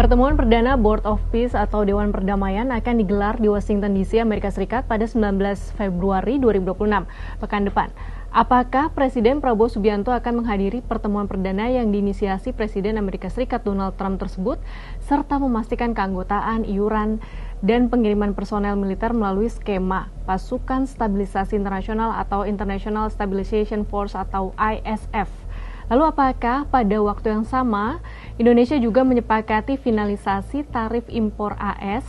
Pertemuan perdana Board of Peace atau Dewan Perdamaian akan digelar di Washington DC, Amerika Serikat pada 19 Februari 2026, pekan depan. Apakah Presiden Prabowo Subianto akan menghadiri pertemuan perdana yang diinisiasi Presiden Amerika Serikat Donald Trump tersebut, serta memastikan keanggotaan, iuran, dan pengiriman personel militer melalui skema Pasukan Stabilisasi Internasional atau International Stabilization Force atau ISF. Lalu apakah pada waktu yang sama, Indonesia juga menyepakati finalisasi tarif impor AS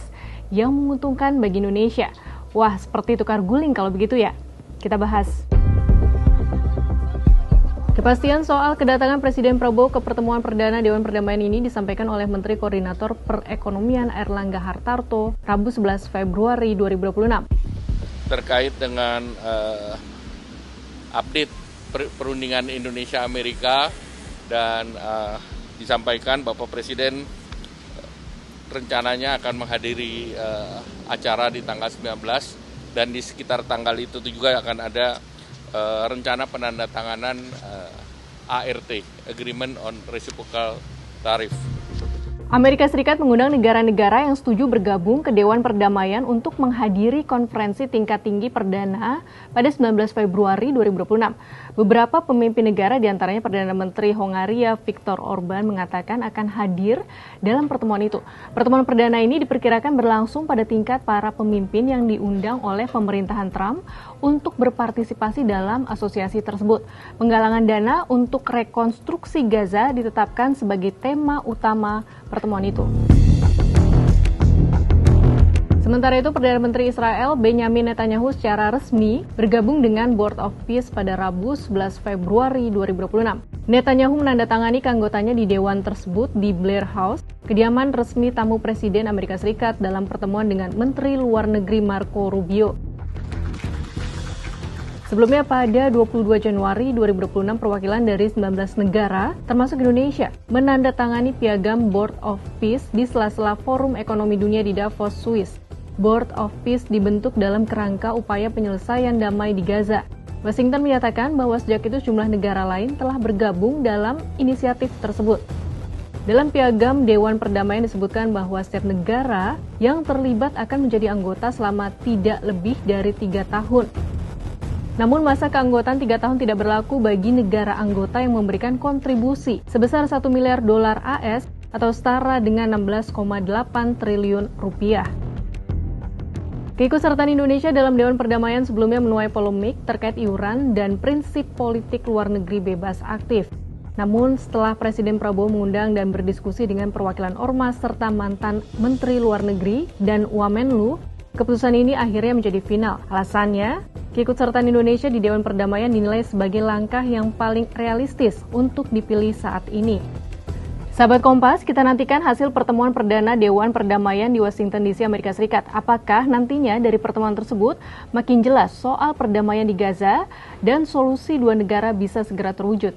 yang menguntungkan bagi Indonesia? Wah, seperti tukar guling kalau begitu ya. Kita bahas. Kepastian soal kedatangan Presiden Prabowo ke pertemuan perdana Dewan Perdamaian ini disampaikan oleh Menteri Koordinator Perekonomian Airlangga Hartarto, Rabu 11 Februari 2026. Terkait dengan update perundingan Indonesia-Amerika dan disampaikan Bapak Presiden rencananya akan menghadiri acara di tanggal 19 dan di sekitar tanggal itu juga akan ada rencana penandatanganan ART, Agreement on Reciprocal Tariff. Amerika Serikat mengundang negara-negara yang setuju bergabung ke Dewan Perdamaian untuk menghadiri konferensi tingkat tinggi perdana pada 19 Februari 2026. Beberapa pemimpin negara diantaranya Perdana Menteri Hongaria Viktor Orban mengatakan akan hadir dalam pertemuan itu. Pertemuan perdana ini diperkirakan berlangsung pada tingkat para pemimpin yang diundang oleh pemerintahan Trump untuk berpartisipasi dalam asosiasi tersebut. Penggalangan dana untuk rekonstruksi Gaza ditetapkan sebagai tema utama pertemuan itu. Sementara itu, Perdana Menteri Israel Benyamin Netanyahu secara resmi bergabung dengan Board of Peace pada Rabu 11 Februari 2026. Netanyahu menandatangani keanggotaannya di dewan tersebut di Blair House, kediaman resmi tamu Presiden Amerika Serikat dalam pertemuan dengan Menteri Luar Negeri Marco Rubio. Sebelumnya pada 22 Januari 2026, perwakilan dari 19 negara, termasuk Indonesia, menandatangani piagam Board of Peace di sela-sela Forum Ekonomi Dunia di Davos, Swiss. Board of Peace dibentuk dalam kerangka upaya penyelesaian damai di Gaza. Washington menyatakan bahwa sejak itu jumlah negara lain telah bergabung dalam inisiatif tersebut. Dalam piagam Dewan Perdamaian disebutkan bahwa setiap negara yang terlibat akan menjadi anggota selama tidak lebih dari 3 tahun. Namun masa keanggotaan 3 tahun tidak berlaku bagi negara anggota yang memberikan kontribusi sebesar 1 miliar dolar AS atau setara dengan 16,8 triliun rupiah. Keikutsertaan Indonesia dalam Dewan Perdamaian sebelumnya menuai polemik terkait iuran dan prinsip politik luar negeri bebas aktif. Namun setelah Presiden Prabowo mengundang dan berdiskusi dengan perwakilan Ormas serta mantan Menteri Luar Negeri dan Wamenlu, keputusan ini akhirnya menjadi final. Alasannya, keikutsertaan Indonesia di Dewan Perdamaian dinilai sebagai langkah yang paling realistis untuk dipilih saat ini. Sahabat Kompas, kita nantikan hasil pertemuan perdana Dewan Perdamaian di Washington DC, Amerika Serikat. Apakah nantinya dari pertemuan tersebut makin jelas soal perdamaian di Gaza dan solusi dua negara bisa segera terwujud?